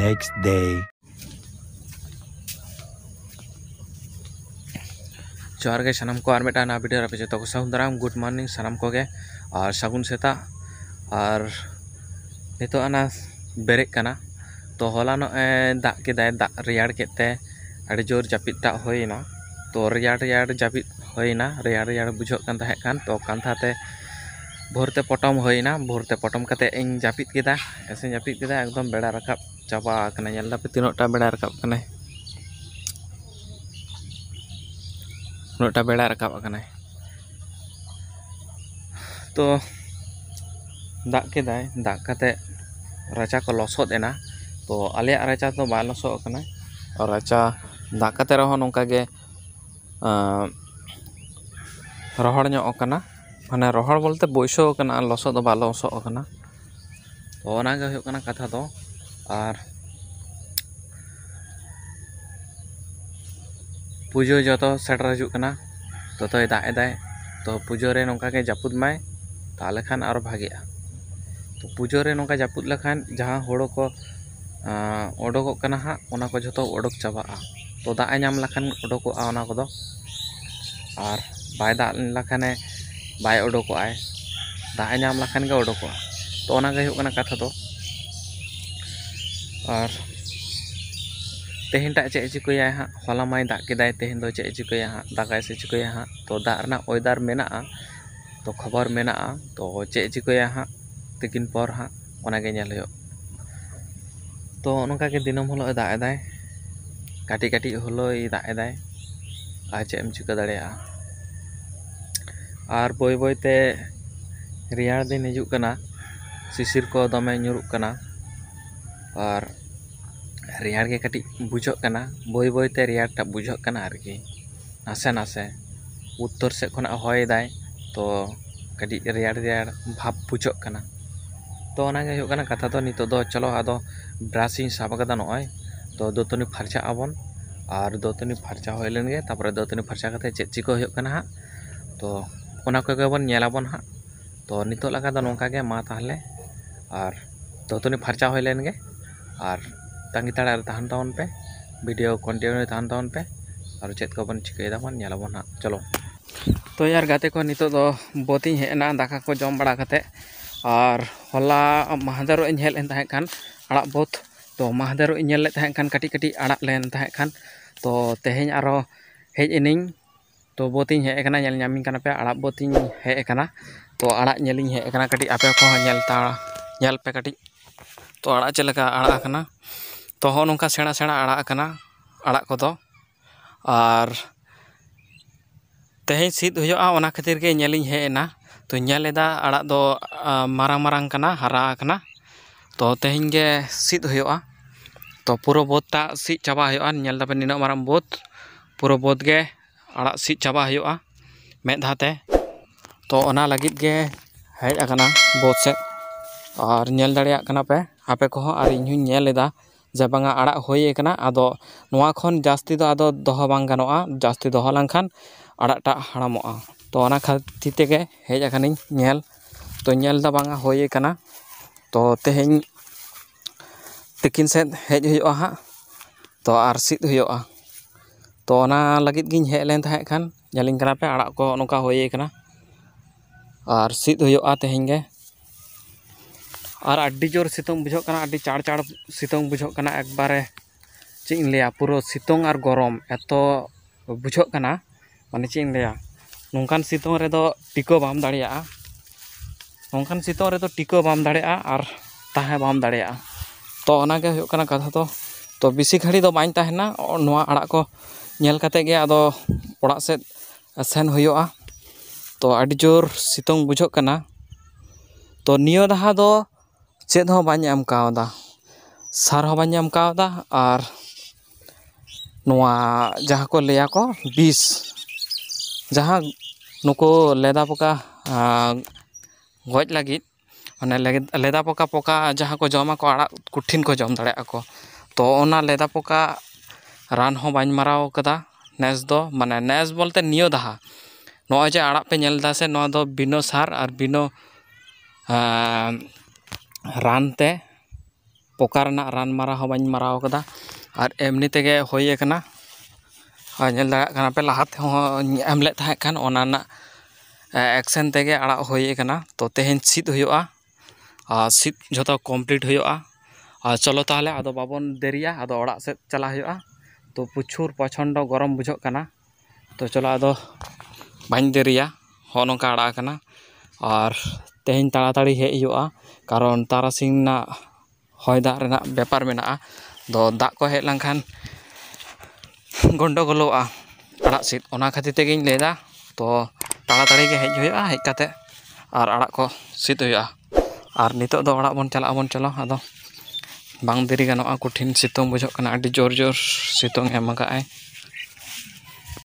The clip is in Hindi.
next day. जोहार गे सानाम को आर मिटा ना वीडियो रे जतो को साउंदराम गुड मॉर्निंग सानाम को गे और सागुन सेता और नितो आना बेरेक काना तो हलानो दाग केदाय दाग रियाड़ केते अड़ी जोर जापिटा होइना तो रियाड़ जापिट होइना रियाड़ बुझो कान ताहे कान तो कांथाते भोरते पटम होइना भोरते पटम कते इन जापिट केदा ऐसे जापिट केदा एकदम बेड़ा रकाब चाबा कना नेल दापे तीनोटा बेड़ा रकाब कना नोटा बेड़ा रकाब कना तो दाग केदाय दाग कते राचा को लसोद एना तो आलिया राचा तो बा लसोद कना और राचा दाग कते रहो नोंका गे रहड़ ᱧᱚᱜ कना माने रहड़ बोलते बयसो कना लसोद दो बा लसोद कना तो ओना गे हुयुग कना कथा दो और पुजो जतो सेटर हजुग कना तो दाग एदाय तो पुजो रे नोंका गे जापुद माय ताले खान आरो भागेआ तो पुजो रे नोंका जापुद लखान जहां होड़ो को ओडोगो कना हा ओना को जतो ओडोक चाबाआ तो दाग ए नाम लखान ओडोकोआ ओना को दो और बाय दाग लखाने बाय ओडोकोआ दाग ए नाम लखान गे ओडोकोआ तो ओना गे हुयुग कना कथा दो और तेहेंटा चे चिकोया हा हला माय दाग केदाय तेहेन दो चे चिकोया हा दागाय से चिकोया हा तो दाग रना ओयदार मेनाआ तो खबर मेनाआ तो चे चिकोया हा तिकिन पर हा ओना गे नेल हुयुग तो नोंका गे दिनम हलो दाग एदाय काटी काटी हलो दाग एदाय आ चे एम चिको दाड़ेया और बय बयते रियाड़ दिन हिजुग कना शिशिर को दमे ᱧᱩᱨᱩᱜ कना और रियाड़ गे काटी बुझो कना बय बयते रियाड़ टा बुझो कना आरकी नासे नासे उत्तर से खना होय दाय तो काटी रियाड़ भाब बुझो कना तो ओना गे हुयुग कना कथा दो नितो दो चलो आदो ब्राशिंग साब कदा नय तो दोतनी फारचा आबन और दोतनी फारचा होय लेन गे तारपरे दोतनी फारचा कते चेक चिको हुयुग कना हा तो ओना को गेबन नेलाबन हा तो नितो लगा दो नोंका गे मा ताहले और दोतनी फारचा होय लेन गे और तांगी ताड़ा तहन तावन पे वीडियो कंटिन्यू तहन तावन पे और चेक को बन चिकैदा बन नेलाबन हा चलो तो यार गाते को नितो दो बोती हेना दाका को जम बड़ा कते और हला महादेरो इन हेल एन ताहे खान आड़ा बोत तो महादेरो इन नेल ताहे खान काटी काटी आड़ा लेन ताहे खान तो तेहेñ आरो हेज इनिñ तो बोतिñ हे एकना नेल ᱧᱟᱢᱤᱧ kana पे आड़ा बोतिñ हे एकना तो आड़ा नेलिñ हे एकना काटी आपे को नेल पे काटी तो आड़ा चलका आड़ा कना तो हो नोंका सेणा सेणा आड़ा कना आड़ा को दो और तेहेñ सीद हुयुआ ओना खातिर गे नेलिñ हे एना तो नेलेदा आड़ा दो मारांग मारांग कना हरा कना तो तेहेñ गे सीद हुयुआ तो पुरो बोतटा सीद चाबा हुयुआ नेल दाबे निना मारांग बोत पुरो बोत गे आड़ा सीद चाबा हुयुआ मेद धाते तो ओना लगित गे हेज आकना बोत से और नेल दाड़िया कना पे आपे को और इन हुñ नेलेदा जे बांगा आड़ा होय एकना आदो नोआ खन जास्ती दो आदो दोहो बांग गानोआ जास्ती दोहो लंखान आड़ाटा हाड़ामोआ तो ओना खातिर तेगे हेज आकनिñ नेल तो नेल दा बांगा होय एकना तो तेहेñ तिकिन सेद हेज हुयुआ हा तो आर सीद हुयुआ तो ओना लगित गिñ हेज लेन ताहे खान नेलिñ कना पे आड़ा को नोका होय एकना और सीद हुयुआ तेहेñ गे और अड्डी जोर सितुंग बुझो कना अड्डी चाड़ चाड़ सितुंग बुझो कना एक बारे चेक इन लिया पुरो सितुंग और गरम एतो बुझो कना माने चेक इन लिया नोंकान सितुंग रे दो टिको बाम दाड़िया नोंकान सितुंग रे दो टिको बाम दाड़िया और ताहे बाम दाड़िया तो ओना गे हुयुग कना कथा तो बिसी घड़ी दो बाñ ताहेना नोआ आड़ा को नेल कते गे आदो ओड़ा से सेन हुयुआ तो अड्डी जोर सितुंग बुझो कना तो नियो दहा दो चेद हो बाñ एम कावदा सार हो बाñ एम कावदा और नोआ जहां को लेया को 20 जहां नुको लेदा पोका गज लगित माने लेदा पोका पोका जहां को जमा को आड़ा कुठिन को जम दाड़े को तो ओना लेदा पोका रान हो बाñ माराव कदा नेस दो माने नेस बोलते नियो दहा नोआ जे आड़ा पे नेलदा से नोआ दो बिनो सार और बिनो रानते पोका रना रान मारा हो बाñ माराव कदा और एमनी तेगे होय कना नेल दाड़ा कना पे लाहा ते हो एम ले थाहे खान ओना ना एक्शन तेगे आड़ा होय कना तो तेहेन सीद हुयोआ सीद झोतो कमप्लीट हुयोआ चलो ताहले आदो बाबन देरिया आदो ओड़ा से चला हुयोआ तो प्रचुर प्रचंड गरम बुझो कना तो चलो आदो बाñ देरिया हो नोंका आड़ा कना और तेहेन ताड़ाताड़ी हेज हुयोआ कारण तारासिंग ना होय दाग रेना बेपार मेना दो दाग को हेज लंखान गंडगोलोआ आड़ा सीद ओना खातिर तेगिन लेदा तो ताड़ाताड़ी गे हेज हुयोआ हेज काते और आड़ा को सीद हुयोआ और नितो दो ओड़ा बन चलो आदो बांग देरी गानोआ कठिन सितुंग बुझो कना आडी जोर जोर सितुंग एम काए